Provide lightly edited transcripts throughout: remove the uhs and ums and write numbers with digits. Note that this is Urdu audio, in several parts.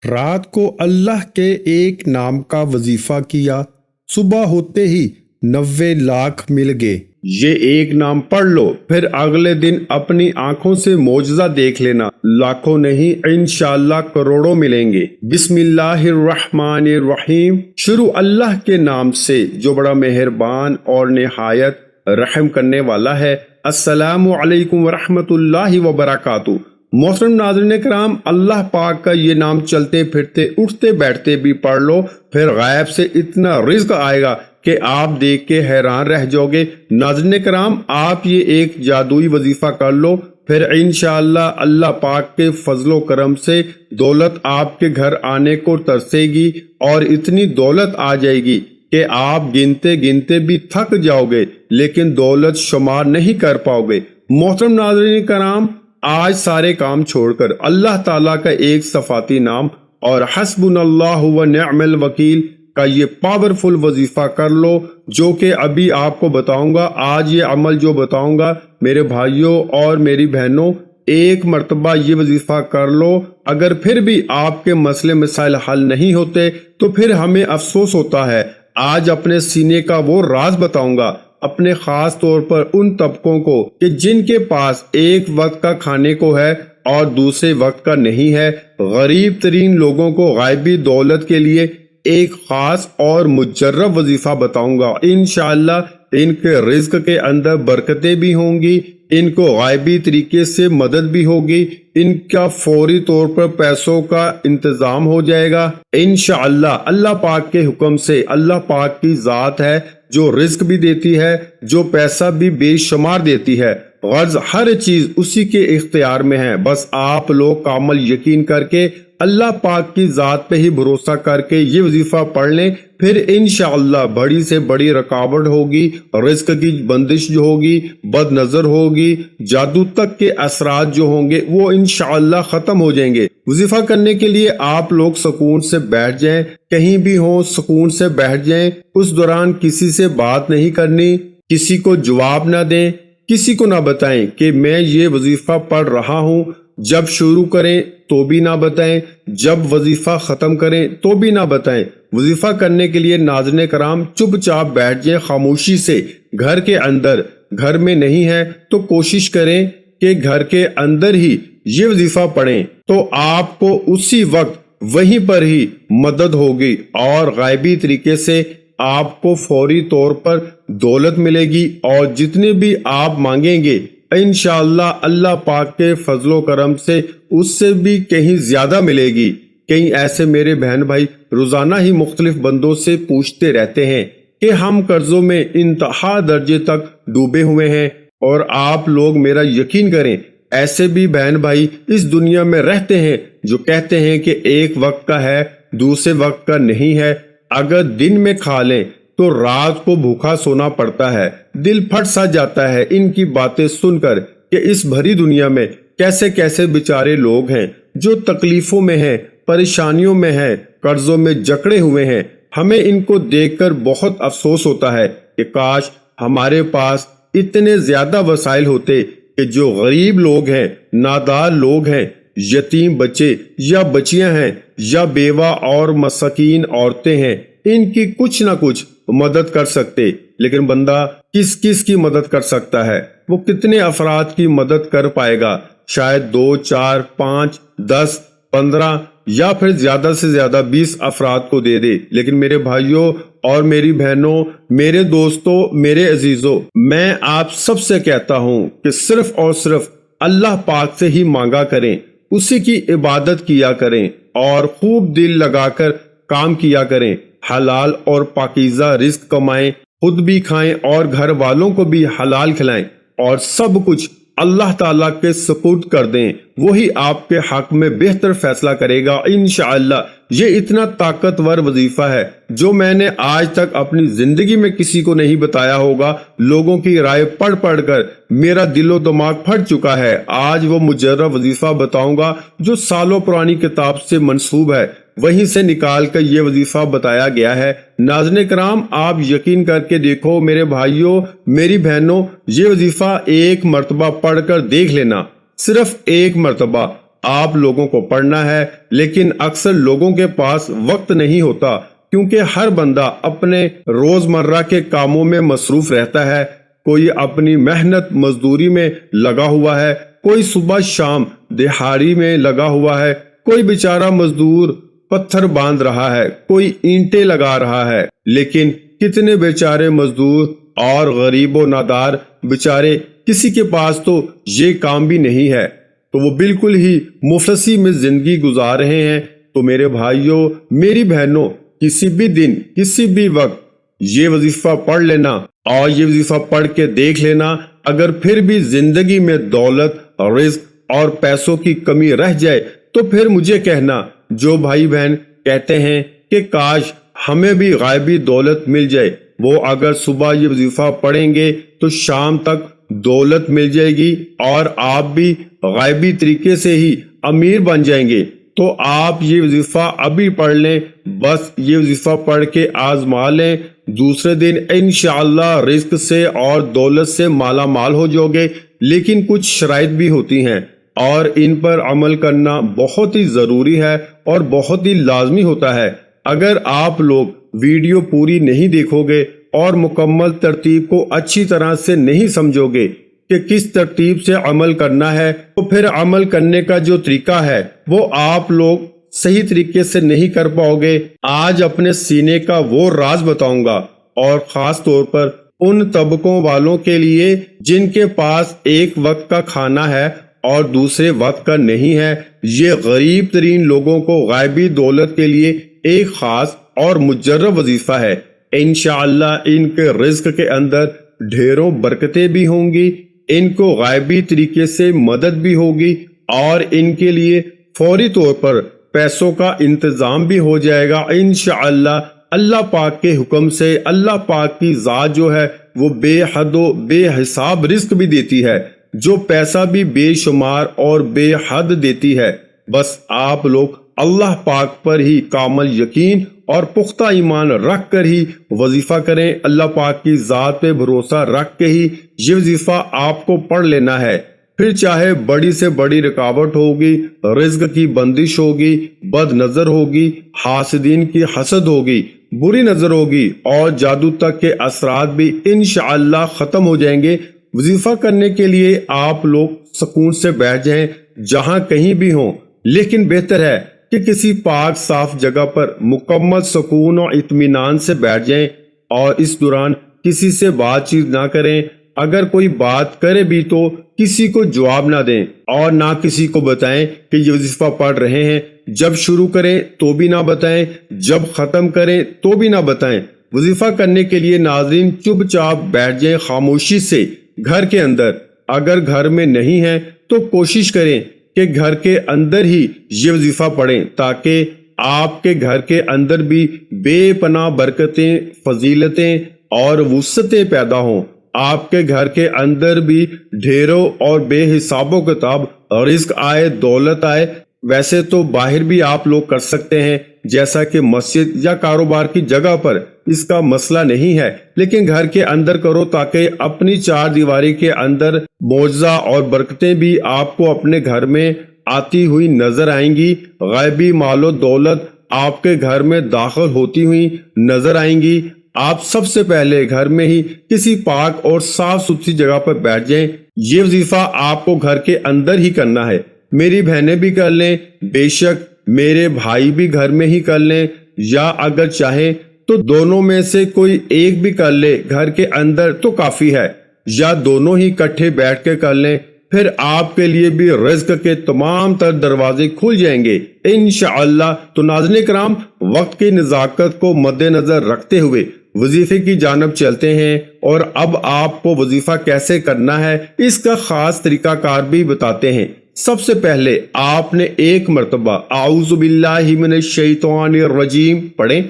رات کو اللہ کے ایک نام کا وظیفہ کیا، صبح ہوتے ہی 90 لاکھ مل گئے۔ یہ ایک نام پڑھ لو، پھر اگلے دن اپنی آنکھوں سے معجزہ دیکھ لینا، لاکھوں نہیں انشاءاللہ کروڑوں ملیں گے۔ بسم اللہ الرحمن الرحیم، شروع اللہ کے نام سے جو بڑا مہربان اور نہایت رحم کرنے والا ہے۔ السلام علیکم ورحمۃ اللہ وبرکاتہ۔ محترم ناظرین کرام، اللہ پاک کا یہ نام چلتے پھرتے اٹھتے بیٹھتے بھی پڑھ لو، پھر غیب سے اتنا رزق آئے گا کہ آپ دیکھ کے حیران رہ جاؤ گے۔ ناظرین کرام، آپ یہ ایک جادوئی وظیفہ کر لو، پھر انشاءاللہ اللہ پاک کے فضل و کرم سے دولت آپ کے گھر آنے کو ترسے گی، اور اتنی دولت آ جائے گی کہ آپ گنتے گنتے بھی تھک جاؤ گے، لیکن دولت شمار نہیں کر پاؤ گے۔ محترم ناظرین کرام، آج سارے کام چھوڑ کر اللہ تعالیٰ کا ایک صفاتی نام اور حسبنا اللہ و نعم الوکیل کا یہ پاورفل وظیفہ کر لو، جو کہ ابھی آپ کو بتاؤں گا۔ آج یہ عمل جو بتاؤں گا میرے بھائیوں اور میری بہنوں، ایک مرتبہ یہ وظیفہ کر لو، اگر پھر بھی آپ کے مسئلے مسائل حل نہیں ہوتے تو پھر ہمیں افسوس ہوتا ہے۔ آج اپنے سینے کا وہ راز بتاؤں گا، اپنے خاص طور پر ان طبقوں کو کہ جن کے پاس ایک وقت کا کھانے کو ہے اور دوسرے وقت کا نہیں ہے۔ غریب ترین لوگوں کو غائبی دولت کے لیے ایک خاص اور مجرب وظیفہ بتاؤں گا۔ انشاءاللہ ان کے رزق کے اندر برکتیں بھی ہوں گی، ان کو غائبی طریقے سے مدد بھی ہوگی، ان کا فوری طور پر پیسوں کا انتظام ہو جائے گا انشاءاللہ۔ اللہ پاک کے حکم سے، اللہ پاک کی ذات ہے جو رزق بھی دیتی ہے، جو پیسہ بھی بے شمار دیتی ہے، غرض ہر چیز اسی کے اختیار میں ہے۔ بس آپ لوگ کامل یقین کر کے اللہ پاک کی ذات پہ ہی بھروسہ کر کے یہ وظیفہ پڑھ لیں، پھر انشاءاللہ بڑی سے بڑی رکاوٹ ہوگی، رزق کی بندش جو ہوگی، بد نظر ہوگی، جادو تک کے اثرات جو ہوں گے وہ انشاءاللہ ختم ہو جائیں گے۔ وظیفہ کرنے کے لیے آپ لوگ سکون سے بیٹھ جائیں، کہیں بھی ہوں سکون سے بیٹھ جائیں۔ اس دوران کسی سے بات نہیں کرنی، کسی کو جواب نہ دیں، کسی کو نہ بتائیں کہ میں یہ وظیفہ پڑھ رہا ہوں۔ جب شروع کریں تو بھی نہ بتائیں، جب وظیفہ ختم کریں تو بھی نہ بتائیں۔ وظیفہ کرنے کے لیے ناظرین کرام چپ چاپ بیٹھ جائیں خاموشی سے، گھر کے اندر۔ گھر میں نہیں ہے تو کوشش کریں کہ گھر کے اندر ہی یہ وظیفہ پڑھیں، تو آپ کو اسی وقت وہیں پر ہی مدد ہوگی اور غائبی طریقے سے آپ کو فوری طور پر دولت ملے گی، اور جتنے بھی آپ مانگیں گے انشاءاللہ اللہ پاک کے فضل و کرم سے اس سے بھی کہیں زیادہ ملے گی۔ کہیں ایسے میرے بہن بھائی روزانہ ہی مختلف بندوں سے پوچھتے رہتے ہیں کہ ہم قرضوں میں انتہا درجے تک ڈوبے ہوئے ہیں، اور آپ لوگ میرا یقین کریں، ایسے بھی بہن بھائی اس دنیا میں رہتے ہیں جو کہتے ہیں کہ ایک وقت کا ہے دوسرے وقت کا نہیں ہے، اگر دن میں کھا لیں تو رات کو بھوکا سونا پڑتا ہے۔ دل پھٹ سا جاتا ہے ان کی باتیں سن کر کہ اس بھری دنیا میں کیسے کیسے بیچارے لوگ ہیں جو تکلیفوں میں ہیں، پریشانیوں میں ہیں، قرضوں میں جکڑے ہوئے ہیں۔ ہمیں ان کو دیکھ کر بہت افسوس ہوتا ہے کہ کاش ہمارے پاس اتنے زیادہ وسائل ہوتے کہ جو غریب لوگ ہیں، نادار لوگ ہیں، یتیم بچے یا بچیاں ہیں، یا بیوہ اور مسکین عورتیں ہیں، ان کی کچھ نہ کچھ مدد کر سکتے۔ لیکن بندہ کس کس کی مدد کر سکتا ہے؟ وہ کتنے افراد کی مدد کر پائے گا؟ شاید 2 4 5 10 15 یا پھر زیادہ سے زیادہ 20 افراد کو دے دے۔ لیکن میرے بھائیوں اور میری بہنوں، میرے دوستوں، میرے عزیزوں، میں آپ سب سے کہتا ہوں کہ صرف اور صرف اللہ پاک سے ہی مانگا کریں، اسی کی عبادت کیا کریں، اور خوب دل لگا کر کام کیا کریں، حلال اور پاکیزہ رزق کمائیں، خود بھی کھائیں اور گھر والوں کو بھی حلال کھلائیں، اور سب کچھ اللہ تعالیٰ کے سپرد کر دیں، وہی آپ کے حق میں بہتر فیصلہ کرے گا انشاءاللہ۔ یہ اتنا طاقتور وظیفہ ہے جو میں نے آج تک اپنی زندگی میں کسی کو نہیں بتایا ہوگا۔ لوگوں کی رائے پڑھ پڑھ کر میرا دل و دماغ پھٹ چکا ہے۔ آج وہ مجرب وظیفہ بتاؤں گا جو سالوں پرانی کتاب سے منسوب ہے، وہیں سے نکال کر یہ وظیفہ بتایا گیا ہے۔ ناظرین کرام، آپ یقین کر کے دیکھو میرے بھائیوں، میری بہنوں، یہ وظیفہ ایک مرتبہ پڑھ کر دیکھ لینا، صرف ایک مرتبہ، آپ لوگوں کو پڑھنا ہے، لیکن اکثر لوگوں کے پاس وقت نہیں ہوتا، کیونکہ ہر بندہ اپنے روزمرہ کے کاموں میں مصروف رہتا ہے۔ کوئی اپنی محنت مزدوری میں لگا ہوا ہے، کوئی صبح شام دہاڑی میں لگا ہوا ہے، کوئی بیچارہ مزدور پتھر باندھ رہا ہے، کوئی اینٹیں لگا رہا ہے۔ لیکن کتنے بیچارے مزدور اور غریب و نادار بیچارے، کسی کے پاس تو یہ کام بھی نہیں ہے، تو وہ بالکل ہی مفلسی میں زندگی گزار رہے ہیں۔ تو میرے بھائیوں، میری بہنوں، کسی بھی دن کسی بھی وقت یہ وظیفہ پڑھ لینا، اور یہ وظیفہ پڑھ کے دیکھ لینا، اگر پھر بھی زندگی میں دولت، رزق اور پیسوں کی کمی رہ جائے تو پھر مجھے کہنا۔ جو بھائی بہن کہتے ہیں کہ کاش ہمیں بھی غائبی دولت مل جائے، وہ اگر صبح یہ وظیفہ پڑھیں گے تو شام تک دولت مل جائے گی اور آپ بھی غائبی طریقے سے ہی امیر بن جائیں گے۔ تو آپ یہ وظیفہ ابھی پڑھ لیں، بس یہ وظیفہ پڑھ کے آزما لیں، دوسرے دن انشاءاللہ رزق سے اور دولت سے مالا مال ہو جاؤ گے۔ لیکن کچھ شرائط بھی ہوتی ہیں اور ان پر عمل کرنا بہت ہی ضروری ہے اور بہت ہی لازمی ہوتا ہے۔ اگر آپ لوگ ویڈیو پوری نہیں دیکھو گے اور مکمل ترتیب کو اچھی طرح سے نہیں سمجھو گے کہ کس ترتیب سے عمل کرنا ہے، تو پھر عمل کرنے کا جو طریقہ ہے وہ آپ لوگ صحیح طریقے سے نہیں کر پاؤ گے۔ آج اپنے سینے کا وہ راز بتاؤں گا، اور خاص طور پر ان طبقوں والوں کے لیے جن کے پاس ایک وقت کا کھانا ہے اور دوسرے وقت کا نہیں ہے۔ یہ غریب ترین لوگوں کو غائبی دولت کے لیے ایک خاص اور مجرب وظیفہ ہے۔ انشاءاللہ ان کے رزق کے اندر ڈھیروں برکتیں بھی ہوں گی، ان کو غائبی طریقے سے مدد بھی ہوگی، اور ان کے لیے فوری طور پر پیسوں کا انتظام بھی ہو جائے گا انشاءاللہ۔ اللہ پاک کے حکم سے اللہ پاک کی ذات جو ہے وہ بے حد و بے حساب رزق بھی دیتی ہے، جو پیسہ بھی بے شمار اور بے حد دیتی ہے۔ بس آپ لوگ اللہ پاک پر ہی کامل یقین اور پختہ ایمان رکھ کر ہی وظیفہ کریں، اللہ پاک کی ذات پہ بھروسہ رکھ کے ہی یہ وظیفہ آپ کو پڑھ لینا ہے۔ پھر چاہے بڑی سے بڑی رکاوٹ ہوگی، رزق کی بندش ہوگی، بد نظر ہوگی، حاسدین کی حسد ہوگی، بری نظر ہوگی، اور جادو تک کے اثرات بھی انشاءاللہ ختم ہو جائیں گے۔ وظیفہ کرنے کے لیے آپ لوگ سکون سے بیٹھ جائیں، جہاں کہیں بھی ہوں، لیکن بہتر ہے کہ کسی پاک صاف جگہ پر مکمل سکون اور اطمینان سے بیٹھ جائیں، اور اس دوران کسی سے بات چیت نہ کریں۔ اگر کوئی بات کرے بھی تو کسی کو جواب نہ دیں، اور نہ کسی کو بتائیں کہ یہ وظیفہ پڑھ رہے ہیں۔ جب شروع کریں تو بھی نہ بتائیں، جب ختم کریں تو بھی نہ بتائیں۔ وظیفہ کرنے کے لیے ناظرین چپ چاپ بیٹھ جائیں خاموشی سے گھر کے اندر۔ اگر گھر میں نہیں ہیں تو کوشش کریں کہ گھر کے اندر ہی یہ وظیفہ پڑھیں، تاکہ آپ کے گھر کے اندر بھی بے پناہ برکتیں، فضیلتیں اور وسعتیں پیدا ہوں۔ آپ کے گھر کے اندر بھی ڈھیروں اور بے حساب و کتاب رزق آئے، دولت آئے۔ ویسے تو باہر بھی آپ لوگ کر سکتے ہیں، جیسا کہ مسجد یا کاروبار کی جگہ پر اس کا مسئلہ نہیں ہے، لیکن گھر کے اندر کرو تاکہ اپنی چار دیواری کے اندر معجزہ اور برکتیں بھی آپ کو اپنے گھر میں آتی ہوئی نظر آئیں گی۔ غیبی مال و دولت آپ کے گھر میں داخل ہوتی ہوئی نظر آئیں گی۔ آپ سب سے پہلے گھر میں ہی کسی پاک اور صاف ستھری جگہ پر بیٹھ جائیں۔ یہ وظیفہ آپ کو گھر کے اندر ہی کرنا ہے۔ میری بہنیں بھی کر لیں، بے شک میرے بھائی بھی گھر میں ہی کر لیں، یا اگر چاہیں تو دونوں میں سے کوئی ایک بھی کر لے گھر کے اندر تو کافی ہے، یا دونوں ہی اکٹھے بیٹھ کے کر لیں۔ پھر آپ کے لیے بھی رزق کے تمام تر دروازے کھل جائیں گے انشاءاللہ۔ تو ناظرین کرام، وقت کی نزاکت کو مد نظر رکھتے ہوئے وظیفے کی جانب چلتے ہیں، اور اب آپ کو وظیفہ کیسے کرنا ہے اس کا خاص طریقہ کار بھی بتاتے ہیں۔ سب سے پہلے آپ نے ایک مرتبہ اعوذ باللہ من الشیطان الرجیم پڑھیں،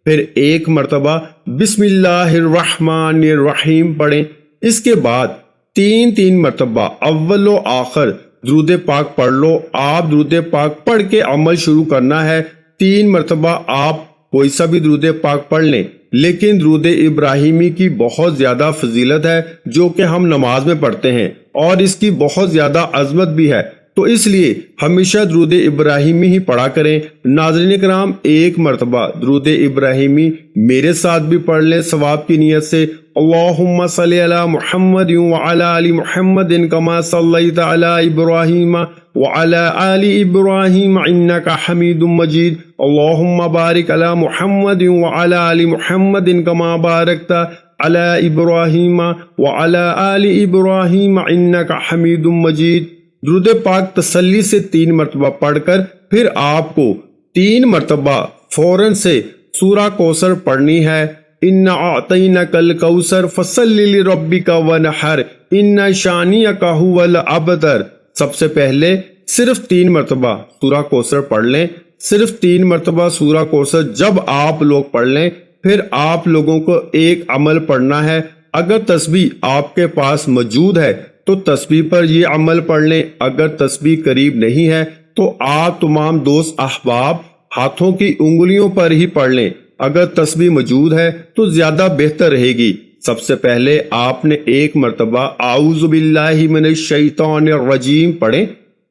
پھر ایک مرتبہ بسم اللہ الرحمن الرحیم پڑھیں، اس کے بعد تین مرتبہ اول و آخر درود پاک پڑھ لو۔ آپ درود پاک پڑھ کے عمل شروع کرنا ہے۔ 3 مرتبہ آپ کوئی سا بھی درود پاک پڑھ لیں، لیکن درود ابراہیمی کی بہت زیادہ فضیلت ہے جو کہ ہم نماز میں پڑھتے ہیں، اور اس کی بہت زیادہ عظمت بھی ہے۔ تو اس لیے ہمیشہ درود ابراہیمی ہی پڑھا کریں۔ ناظرین کرام، ایک مرتبہ درود ابراہیمی میرے ساتھ بھی پڑھ لیں ثواب کی نیت سے۔ اللہم صلی علی محمد وعلی آل محمد کما صلیت علی ابراہیم وعلی آل ابراہیم انک حمید مجید۔ اللہم بارک علی محمد وعلی آل محمد کما بارکت علی ابراہیم وعلی آل ابراہیم انک حمید مجید۔ درود پاک تسلی سے 3 مرتبہ پڑھ کر پھر آپ کو 3 مرتبہ فوراً سے سورہ کوثر پڑھنی ہے۔ اِنَّا أَعْطَيْنَاكَ الْكَوْثَرَ فَصَلِّ لِرَبِّكَ وَانْحَرْ إِنَّ شَانِئَكَ هُوَ الْأَبْتَرُ۔ سب سے پہلے صرف 3 مرتبہ سورہ کوثر پڑھ لیں، صرف 3 مرتبہ سورہ کوثر جب آپ لوگ پڑھ لیں، پھر آپ لوگوں کو ایک عمل پڑھنا ہے۔ اگر تسبیح آپ کے پاس موجود ہے تو تسبیح پر یہ عمل پڑھ لیں، اگر تسبیح قریب نہیں ہے تو آپ تمام دوست احباب ہاتھوں کی انگلیوں پر ہی پڑھ لیں۔ اگر تسبیح موجود ہے تو زیادہ بہتر رہے گی۔ سب سے پہلے آپ نے 1 مرتبہ اعوذ باللہ من الشیطان الرجیم پڑھیں،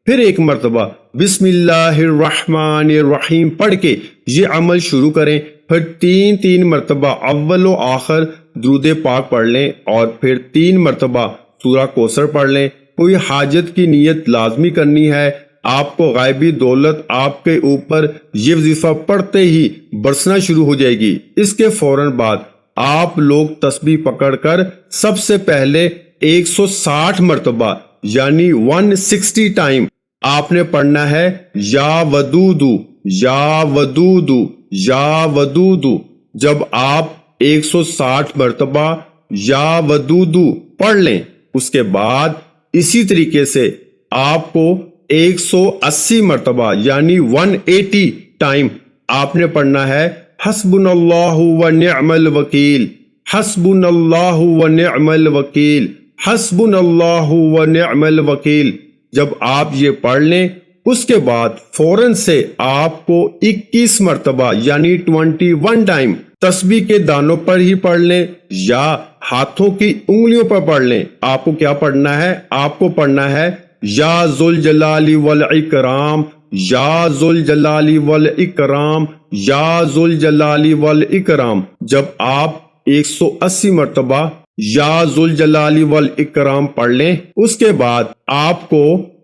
پھر 1 مرتبہ بسم اللہ الرحمن الرحیم پڑھ کے یہ عمل شروع کریں، پھر 3 مرتبہ اول و آخر درود پاک پڑھ لیں اور پھر 3 مرتبہ سورہ کوثر پڑھ لیں۔ کوئی حاجت کی نیت لازمی کرنی ہے، آپ کو غائبی دولت آپ کے اوپر یہ وظیفہ پڑھتے ہی برسنا شروع ہو جائے گی۔ اس کے فوراً بعد آپ لوگ تسبیح پکڑ کر سب سے پہلے 160 مرتبہ یعنی 160 ٹائم آپ نے پڑھنا ہے یا ودودو یا ودودو یا ودودو۔ جب آپ 160 مرتبہ یا ودودو پڑھ لیں، اس کے بعد اسی طریقے سے آپ کو 180 مرتبہ یعنی 180 ٹائم آپ نے پڑھنا ہے حسبنا اللہ و نعم الوکیل، حسبنا اللہ و نعم الوکیل، حسبنا اللہ و نعم الوکیل۔ جب آپ یہ پڑھ لیں اس کے بعد فوراً سے آپ کو 21 مرتبہ یعنی 21 ٹائم تسبیح کے دانوں پر ہی پڑھ لیں یا ہاتھوں کی انگلیوں پر پڑھ لیں۔ آپ کو کیا پڑھنا ہے؟ آپ کو پڑھنا ہے یا ذوالجلال والاکرام، یا ذوالجلال والاکرام، یا ذوالجلال والاکرام۔ جب آپ 180 مرتبہ یا ذوالجلال والاکرام پڑھ لیں اس کے بعد آپ کو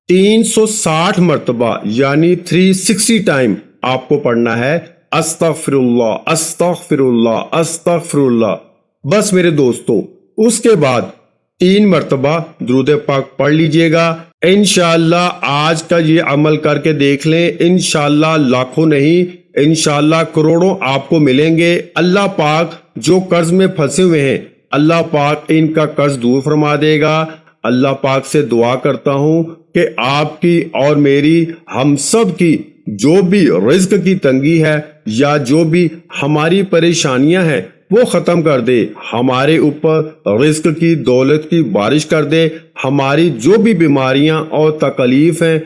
360 مرتبہ یعنی 360 ٹائم آپ کو پڑھنا ہے استغفر اللہ، استغفر اللہ، استغفر اللہ۔ بس میرے دوستو، اس کے بعد 3 مرتبہ درود پاک پڑھ لیجئے گا۔ انشاءاللہ آج کا یہ عمل کر کے دیکھ لیں، انشاءاللہ لاکھوں نہیں انشاءاللہ کروڑوں آپ کو ملیں گے۔ اللہ پاک جو قرض میں پھنسے ہوئے ہیں اللہ پاک ان کا قرض دور فرما دے گا۔ اللہ پاک سے دعا کرتا ہوں کہ آپ کی اور میری، ہم سب کی جو بھی رزق کی تنگی ہے یا جو بھی ہماری پریشانیاں ہیں وہ ختم کر دے، ہمارے اوپر رزق کی دولت کی بارش کر دے، ہماری جو بھی بیماریاں اور تکلیف ہیں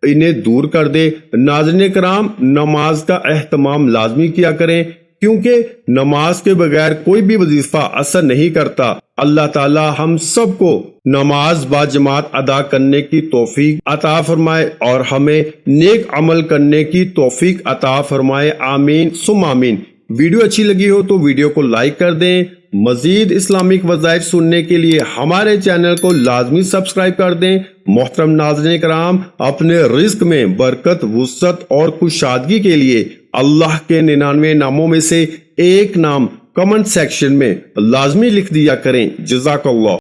انہیں دور کر دے۔ ناظرین کرام، نماز کا اہتمام لازمی کیا کریں کیونکہ نماز کے بغیر کوئی بھی وظیفہ اثر نہیں کرتا۔ اللہ تعالی ہم سب کو نماز با جماعت ادا کرنے کی توفیق عطا فرمائے اور ہمیں نیک عمل کرنے کی توفیق عطا فرمائے، آمین ثم آمین۔ ویڈیو اچھی لگی ہو تو ویڈیو کو لائک کر دیں۔ مزید اسلامک وظائف سننے کے لیے ہمارے چینل کو لازمی سبسکرائب کر دیں۔ محترم ناظرین کرام، اپنے رزق میں برکت، وسعت اور کشادگی کے لیے اللہ کے 99 ناموں میں سے ایک نام کمنٹ سیکشن میں لازمی لکھ دیا کریں۔ جزاک اللہ۔